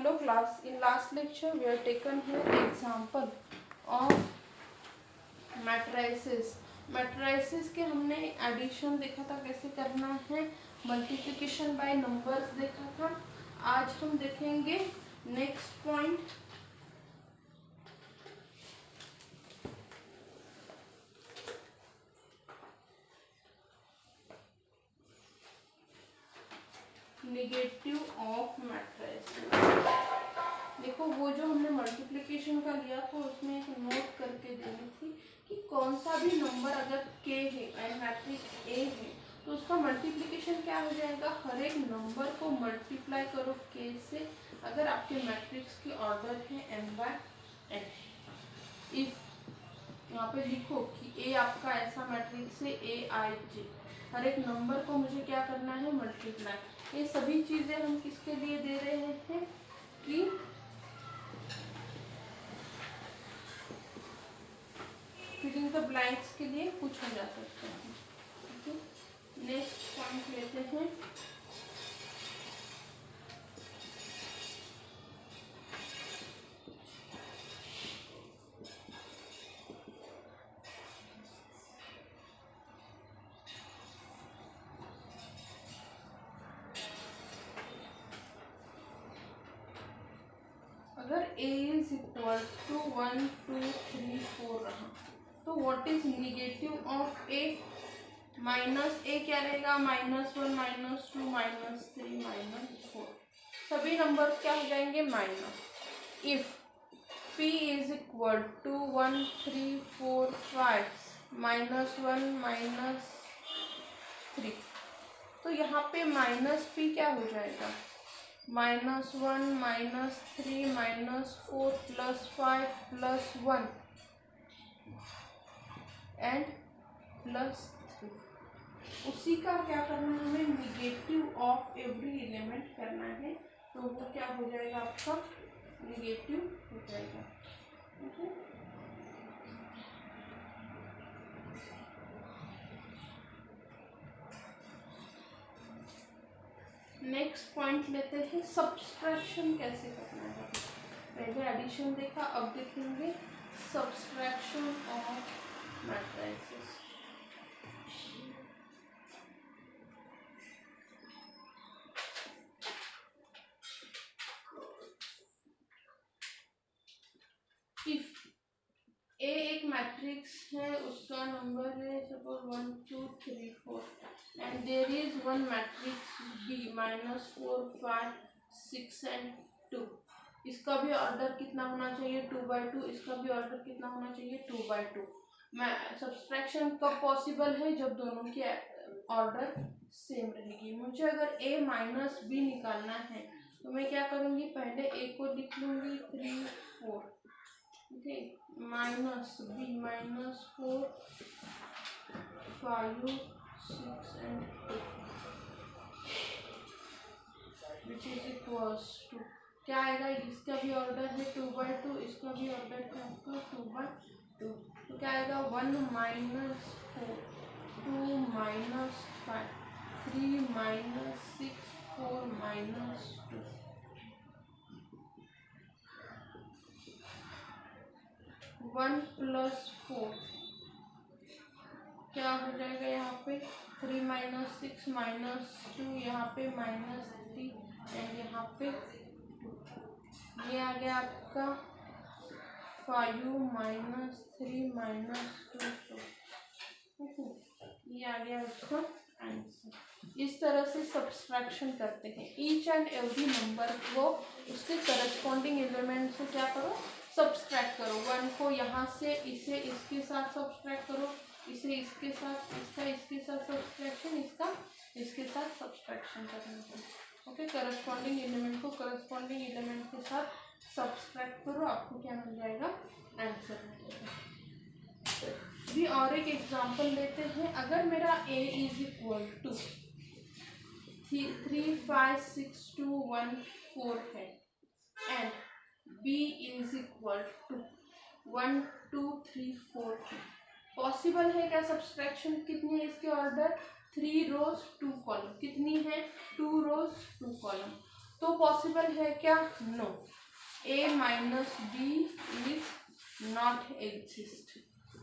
Hello class, in last lecture we have taken here example of matrices. matrices के हमने addition देखा था कैसे करना है, मल्टीप्लिकेशन बाय नंबर्स देखा था. आज हम देखेंगे next point negative of matrices. देखो वो जो हमने मल्टीप्लिकेशन का लिया था उसमें एक नोट करके देनी थी कि कौन सा भी नंबर अगर k है एंड मैट्रिक्स A है तो उसका मल्टीप्लिकेशन क्या हो जाएगा, हर एक नंबर को मल्टीप्लाई करो k से अगर आपके मैट्रिक्स की ऑर्डर है m/n. इफ यहाँ पे लिखो कि A आपका ऐसा मैट्रिक्स है Aij, हर एक नंबर को मुझे क्या करना है, मल्टीप्लाई. ये सभी चीजें हम किसके लिए दे रहे हैं कि फिलिंग द ब्लैंक्स के लिए पूछा जा सकता है. ठीक है, नेक्स्ट पॉइंट लेते हैं. अगर A इज इक्वल टू 1 2 3 4 रहा तो what is negative of A. Minus A क्या रहेगा, -1 -2 -3 -4. सभी नंबर क्या हो जाएंगे, minus. If P is equal to 1 3 4 5 -1 -3 तो यहाँ पे -P क्या हो जाएगा, -1 -3 -4 +5 +1 एंड +3. उसी का क्या करना है, हमें निगेटिव ऑफ एवरी एलिमेंट करना है तो वो क्या हो जाएगा, आपका निगेटिव हो जाएगा. ठीक है, नेक्स्ट पॉइंट लेते हैं, सब्सट्रैक्शन कैसे करना है. पहले एडिशन देखा, अब देखेंगे subtraction of matrices. If A एक मैट्रिक्स है, उसका नंबर है suppose 1 2 3 4 and there is one matrix B -4 5 6 and 2. इसका भी ऑर्डर कितना होना चाहिए, 2/2. इसका भी ऑर्डर कितना होना चाहिए, 2/2. मैं सब्सट्रैक्शन कब पॉसिबल है, जब दोनों की ऑर्डर सेम रहेगी. मुझे अगर A माइनस B निकालना है तो मैं क्या करूँगी, पहले A को लिख लूँगी 3 4, okay, -B -4 5 6 and 2 which is equals to क्या आएगा, इसका भी ऑर्डर है 2/2, इसका भी ऑर्डर है आपका 2/2. तो क्या आएगा, 1 -4 2 -5 3 -6 4 -2. 1 + 4 क्या हो जाएगा, यहाँ पे 3 -6 -2, यहाँ पे -3 एंड यहाँ पे 2. ये आ गया आपका 5 -3 -2. ये आ गया इसका आंसर. इस तरह से सब्सट्रैक्शन करते हैं. ईच एंड एवरी नंबर को उसके करस्पॉन्डिंग एलिमेंट से क्या करो, सब्सट्रैक्ट करो. 1 को यहाँ से इसे इसके साथ सब्सट्रैक्ट करो, इसे इसके साथ, इसका इसके साथ सब्सट्रैक्शन, इसका इसके साथ सब्सट्रैक्शन करना है. ओके, करस्पॉन्डिंग एलिमेंट को करस्पॉन्डिंग एलिमेंट के साथ सब्सट्रैक्ट करो, आपको क्या मिल जाएगा, आंसर मिल जाएगा. भी और एक एग्जांपल लेते हैं. अगर मेरा A इज इक्वल टू 3 5 6 2 1 4 है and B is equal to 1 2 3 4 है. पॉसिबल है क्या सब्सट्रैक्शन, कितनी है इसके ऑर्डर, 3 रोज 2 कॉलम. कितनी है, 2 रोज 2 कॉलम. तो पॉसिबल है क्या? No, A minus B is not exist.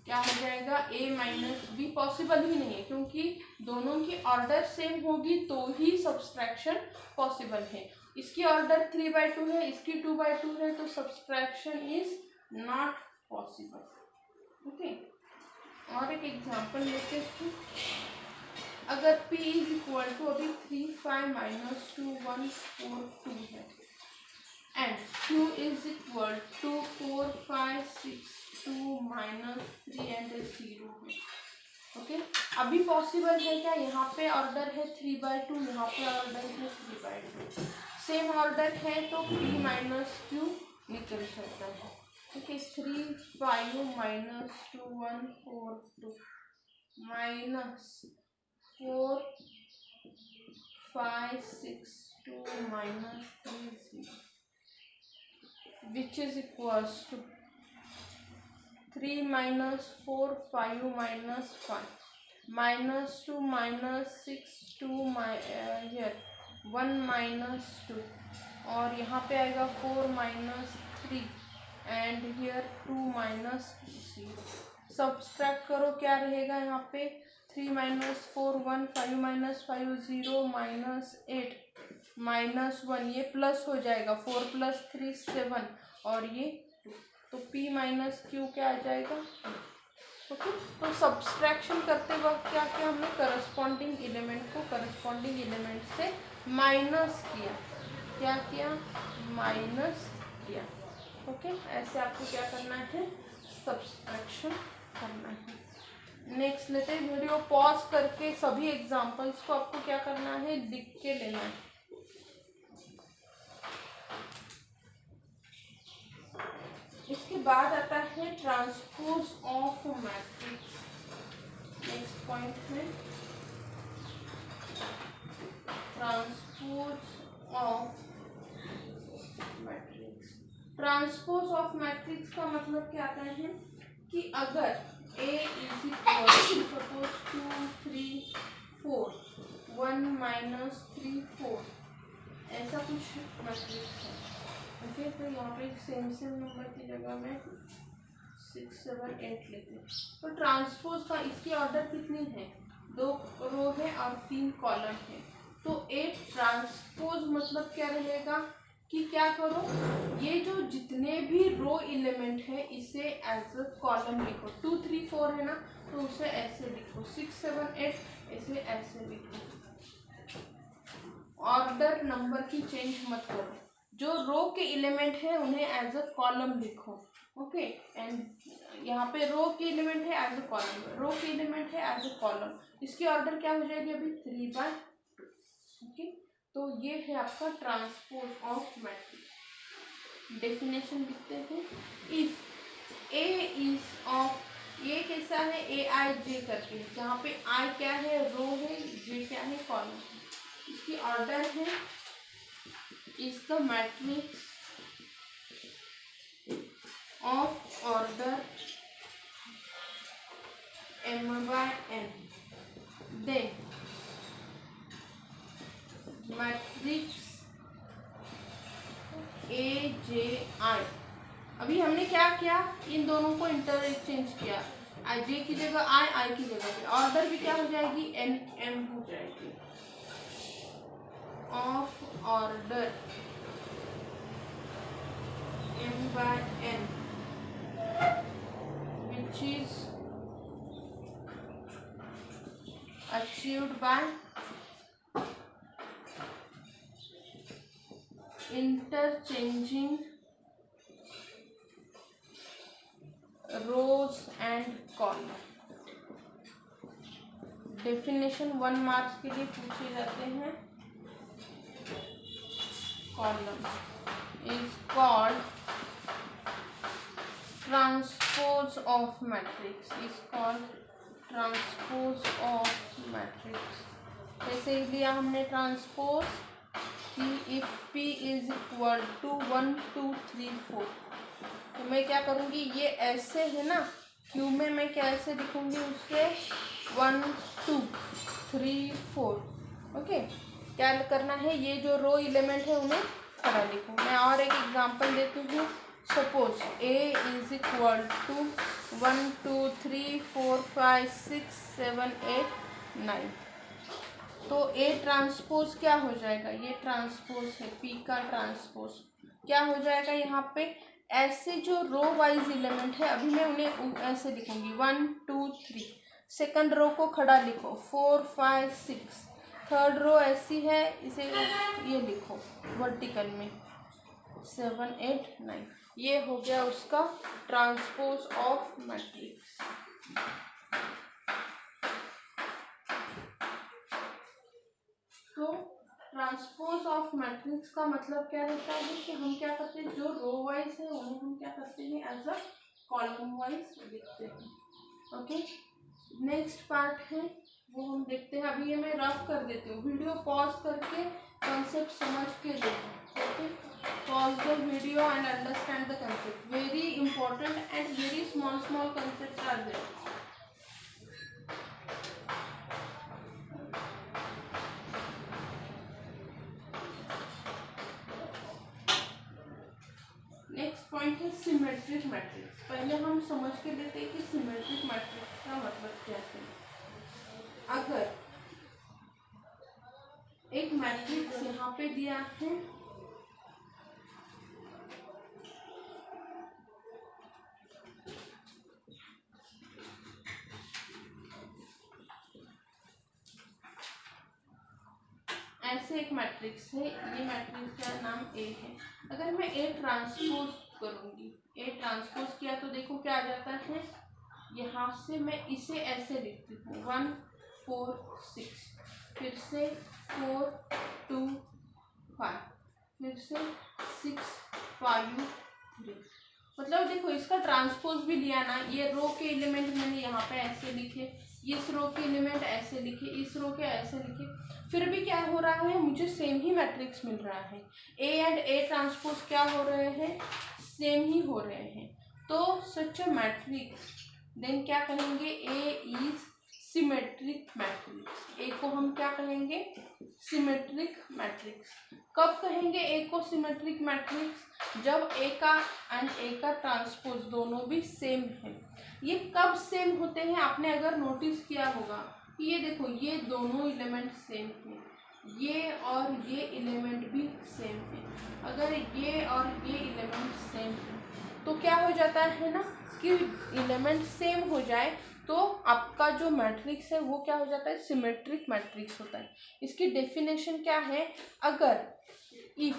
क्या हो जाएगा? ए माइनस बी पॉसिबल ही नहीं है, क्योंकि दोनों की ऑर्डर सेम होगी तो ही सब्सट्रैक्शन पॉसिबल है। इसकी ऑर्डर 3/2 है, इसकी 2/2 है, तो subtraction is not possible. Okay, और एक एग्जांपल लेते हैं। अगर P इज इक्वल टू अभी 3 5 माइनस 2 1 4 2 है and Q is equal to 4 5 6 2 minus 3 and 0 है। ओके, अभी पॉसिबल है क्या? यहाँ पे ऑर्डर है 3/2, यहाँ पे ऑर्डर है 3/2, सेम ऑर्डर है तो P माइनस Q निकल सकता है। Okay, 3 5 minus 2 1 4 2 minus 4 5 6 2 minus 3 0, which is equals to 3 minus 4 5 minus 5 minus 2 minus 6 2 here 1 minus 2 और यहाँ पे आएगा 4 minus 3 and here 2 minus 0। Subtract करो, क्या रहेगा यहाँ पे? 3 minus 4 1 5 minus 5 0 minus 8 minus 1, ये प्लस हो जाएगा, 4 plus 3 7 और ये 2, तो P माइनस Q क्या आ जाएगा? ओके, तो सब्सट्रैक्शन करते वक्त क्या किया हमने? करस्पॉन्डिंग एलिमेंट को करस्पॉन्डिंग एलिमेंट से माइनस किया। क्या किया? माइनस किया। ओके, ऐसे आपको क्या करना है? सब्सट्रैक्शन करना है। नेक्स्ट लेते हैं, वीडियो पॉज करके सभी एग्जांपल्स को आपको क्या करना है? लिख के लेना है। इसके बाद आता है transpose of matrix. Next point है transpose of matrix. Transpose of matrix का मतलब क्या आता है कि अगर A is equal to suppose 2 3 4 1 minus 3 4 ऐसा कुछ मैट्रिक्स है। ओके, तो यहाँ पे सेम नंबर की जगह में 6 7 8 लेते हैं। तो ट्रांसपोज का इसकी ऑर्डर कितनी है? 2 रो है और 3 कॉलम है। तो एक ट्रांसपोज मतलब क्या रहेगा कि क्या करो, ये जो जितने भी रो एलिमेंट है इसे एज अ कॉलम लिखो। 2 3 4 है ना, तो उसे ऐसे लिखो। 6 7 8 इसे ऐसे लिखो। ऑर्डर नंबर की चेंज मत करो। जो रो के एलिमेंट है उन्हें एज अ कॉलम लिखो। ओके, एंड यहाँ पे रो के एलिमेंट है एज अ कॉलम, रो के एलिमेंट है एज अ कॉलम। इसकी ऑर्डर क्या हो जाएगी अभी? 3/2। ओके, तो ये है आपका ट्रांसपोज ऑफ मैट्रिक्स। डेफिनेशन लिखते हैं। इफ ए इज ऑफ, ये कैसा है? ए आई जे करके, जहाँ पे आई क्या है? रो है, जे क्या है? कॉलम है। इसकी ऑर्डर है is the matrix of order m/n, then matrix AJI। अभी हमने क्या किया? इन दोनों को इंटरचेंज किया, J की जगह I की जगह पे। ऑर्डर भी क्या हो जाएगी? NM हो जाएगी। Of order m/n which is achieved by interchanging rows and column। Definition 1 marks के लिए पूछे जाते हैं। Column is called transpose of matrix, is called transpose of matrix. जैसे लिया हमने ट्रांसपोज कि if P is equal to 1 2 3 4, तो मैं क्या करूँगी? ये ऐसे है ना, क्यू में मैं कैसे लिखूँगी उसे? 1 2 3 4। ओके, क्या करना है, ये जो रो एलिमेंट है उन्हें खड़ा लिखो। मैं और एक एग्जांपल देती हूँ। Suppose A is equal to 1 2 3 4 5 6 7 8 9, तो A ट्रांसपोज क्या हो जाएगा, ये ट्रांसपोज है, P का ट्रांसपोज क्या हो जाएगा यहाँ पे। ऐसे जो रो वाइज एलिमेंट है अभी मैं उन्हें ऐसे लिखूंगी 1 2 3, सेकंड रो को खड़ा लिखो 4 5 6, थर्ड रो ऐसी है इसे ये लिखो वर्टिकल में 7 8 9, ये हो गया उसका ट्रांसपोज ऑफ मैट्रिक्स। तो ट्रांसपोज ऑफ मैट्रिक्स का मतलब क्या रहता है कि हम क्या करते हैं, जो रो वाइज है उन्हें हम क्या करते हैं एज अ कॉलम वाइज लिखते हैं। ओके, नेक्स्ट पार्ट है वो हम देखते हैं। अभी ये मैं रफ कर देती हूँ, वीडियो पॉज करके कॉन्सेप्ट समझ के देखो। Okay, pause the video and understand the concept, very important and very small small concept are there. Next point है सिमेट्रिक मैट्रिक्स। पहले हम समझ के लेते हैं कि सिमेट्रिक मैट्रिक्स का मतलब क्या है। अगर एक मैट्रिक्स यहाँ पे दिया है, ऐसे एक मैट्रिक्स है, ये मैट्रिक्स का नाम A है। अगर मैं A ट्रांसपोज करूंगी, A ट्रांसपोज किया तो देखो क्या आ जाता है, यहाँ से मैं इसे ऐसे लिखती हूँ 1 4 6, फिर से 4 2 5, फिर से 6 5 3। मतलब देखो इसका ट्रांसपोज भी लिया ना, ये रो के एलिमेंट मैंने यहाँ पे ऐसे लिखे, इस रो के एलिमेंट ऐसे लिखे, इस रो के ऐसे लिखे, फिर भी क्या हो रहा है, मुझे सेम ही मैट्रिक्स मिल रहा है। A एंड A ट्रांसपोज क्या हो रहे हैं, सेम ही हो रहे हैं। तो सच अ मैट्रिक्स देन क्या कहेंगे, A is symmetric matrix. A को हम क्या कहेंगे, सिमेट्रिक मैट्रिक्स। कब कहेंगे A को सिमेट्रिक मैट्रिक्स, जब A का एंड A का ट्रांसपोज दोनों भी सेम है। ये कब सेम होते हैं, आपने अगर नोटिस किया होगा कि ये देखो ये दोनों एलिमेंट सेम है, ये और ये एलिमेंट भी सेम है। अगर ये और ये एलिमेंट सेम है तो क्या हो जाता है ना कि एलिमेंट सेम हो जाए तो आपका जो मैट्रिक्स है वो क्या हो जाता है, सिमेट्रिक मैट्रिक्स होता है। इसकी डेफिनेशन क्या है, अगर इफ,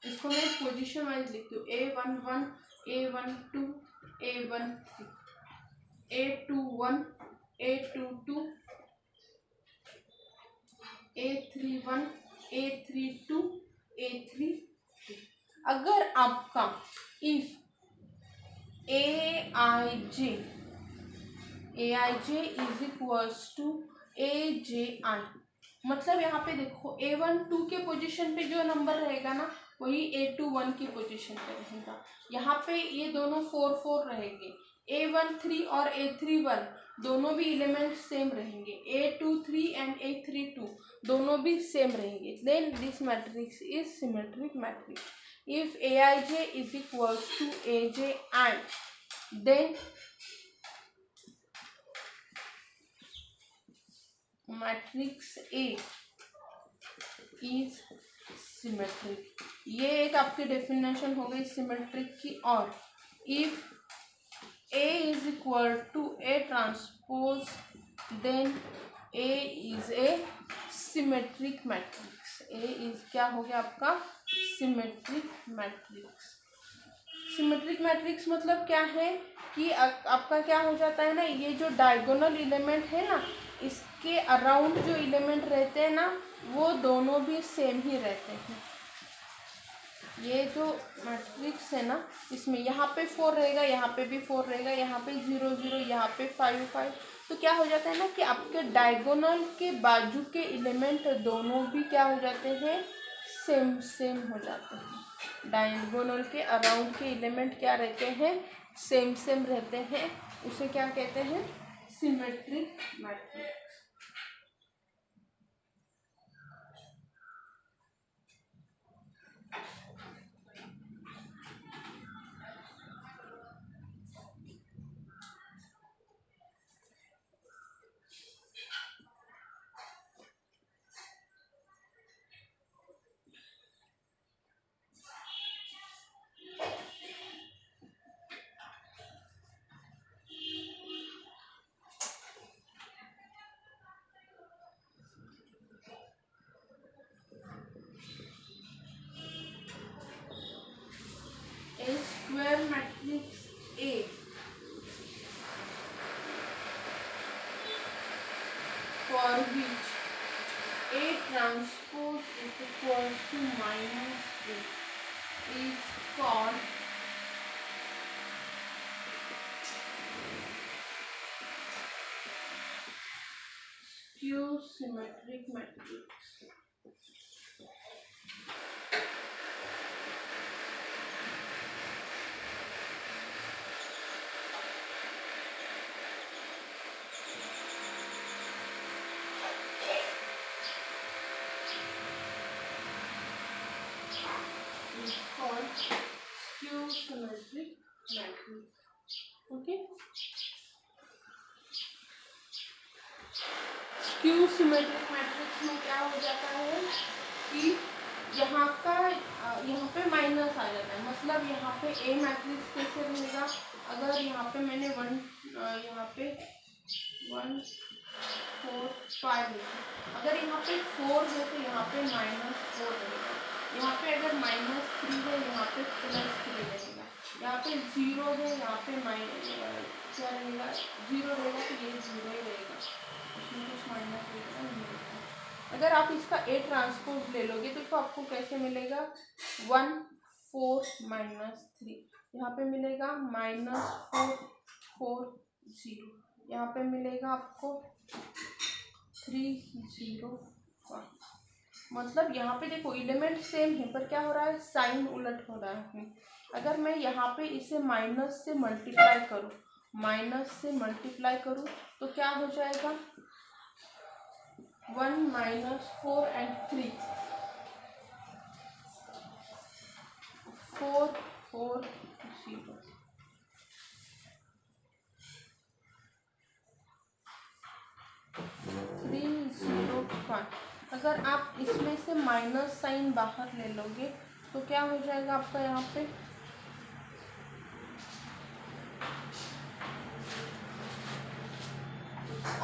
इसको मैं पोजीशन वाइज लिखती हूँ, A11 A12 A13 A21 A22 A31 A32 A33। अगर आपका if Aij is equals to AJI, मतलब यहाँ पे देखो A1 2 के पोजीशन पे जो नंबर रहेगा ना वही A2 1 की पोजीशन पे रहेगा। यहाँ पे ये दोनों 4 4 रहेंगे, A1 3 और A3 1 दोनों भी एलिमेंट सेम रहेंगे, A2 3 एंड A3 2 दोनों भी सेम रहेंगे। Then this matrix is symmetric matrix. If Aij is equals to AJI, then matrix A is symmetric. ये एक आपकी डेफिनेशन हो गई सिमेट्रिक की। और if A is equal to A transpose, then A is a symmetric matrix. A is क्या हो गया आपका, सिमेट्रिक मैट्रिक्स। सिमेट्रिक मैट्रिक्स मतलब क्या है कि आपका क्या हो जाता है ना, ये जो डायगोनल एलिमेंट है ना इसके अराउंड जो एलिमेंट रहते हैं ना वो दोनों भी सेम ही रहते हैं। ये जो मैट्रिक्स है ना इसमें यहाँ पे 4 रहेगा, यहाँ पे भी 4 रहेगा, यहाँ पे 0 0, यहाँ पे 5 5, तो क्या हो जाता है ना कि आपके डायगोनल के बाजू के एलिमेंट दोनों भी क्या हो जाते हैं, सेम सेम हो जाते हैं। डायगोनल के अराउंड के एलिमेंट क्या रहते हैं, सेम सेम रहते हैं, उसे क्या कहते हैं, symmetric matrix. a square matrix A for which A transpose is equal to minus A is called skew symmetric matrix. Is called skew symmetric matrix. Okay. Skew symmetric matrix में क्या हो जाता है कि यहाँ पे माइनस आ जाता है, मतलब यहाँ पे ए मैट्रिक्स कैसे रहेगा, अगर यहाँ पे मैंने यहाँ पे 1 4 5 अगर यहाँ पे 4 है तो यहाँ पे -4 रहेगा, यहाँ पे अगर -3 है यहाँ पे +3 रहेगा, यहाँ पे 0 है यहाँ पे क्या रहेगा 0 रहेगा, तो ये 0 ही रहेगा, इसमें कुछ माइनस रहेगा। अगर आप इसका ए ट्रांसपोज ले लोगे तो आपको कैसे मिलेगा 1 4 -3, यहाँ पे मिलेगा -4 4 0, यहाँ पे मिलेगा आपको 3 0 1। मतलब यहाँ पे देखो एलिमेंट सेम है पर क्या हो रहा है, साइन उलट हो रहा है। अगर मैं यहाँ पे इसे माइनस से मल्टीप्लाई करूँ तो क्या हो जाएगा 1 -4 and 3 4 4 0 3 0 1। अगर आप इसमें से माइनस साइन बाहर ले लोगे तो क्या हो जाएगा आपका यहाँ पे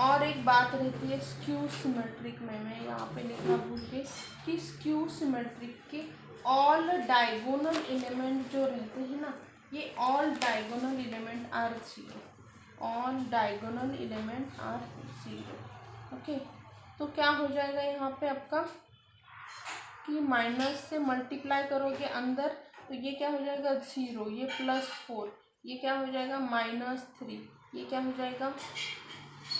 और एक बात रहती है स्क्यू सिमेट्रिक में, मैं यहाँ पे लिखा भूल गई कि स्क्यू सिमेट्रिक के ऑल डायगोनल एलिमेंट जो रहते हैं ना, ये all diagonal element are 0, all diagonal element are 0। Okay, तो क्या हो जाएगा यहाँ पे आपका कि माइनस से मल्टीप्लाई करोगे अंदर तो ये क्या हो जाएगा 0, ये +4, ये क्या हो जाएगा -3, ये क्या हो जाएगा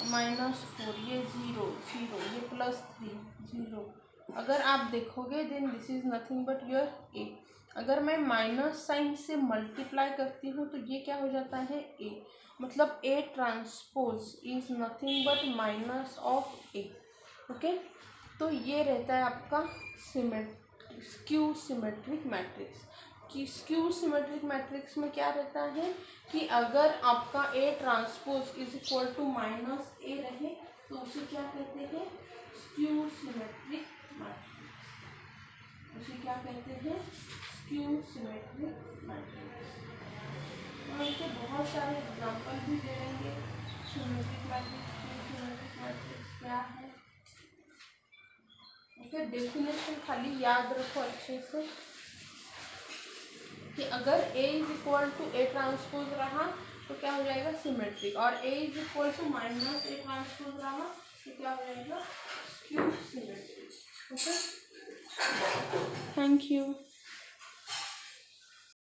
-4, ये 0 0, ये +3 0। अगर आप देखोगे then this is nothing but your A. अगर मैं माइनस साइन से मल्टीप्लाई करती हूँ तो ये क्या हो जाता है ए, मतलब A transpose is nothing but minus of A. Okay, तो ये रहता है आपका स्क्यू सिमेट्रिक मैट्रिक्स। कि स्क्यू सिमेट्रिक मैट्रिक्स में क्या रहता है कि अगर आपका A transpose is equal to -a रहे तो उसे क्या कहते हैं स्क्यू सिमेट्रिक मैट्रिक्स, उसे क्या कहते हैं स्क्यू सिमेट्रिक मैट्रिक्स। और इसके बहुत सारे एग्जांपल भी दे देंगे symmetric matrix, skew symmetric matrix क्या है। ओके, डेफिनेशन खाली याद रखो अच्छे से कि अगर A is equal to A transpose रहा तो क्या हो जाएगा सिमेट्रिक, और A is equal to -a transpose रहा तो क्या हो जाएगा skew symmetric. Okay, thank you.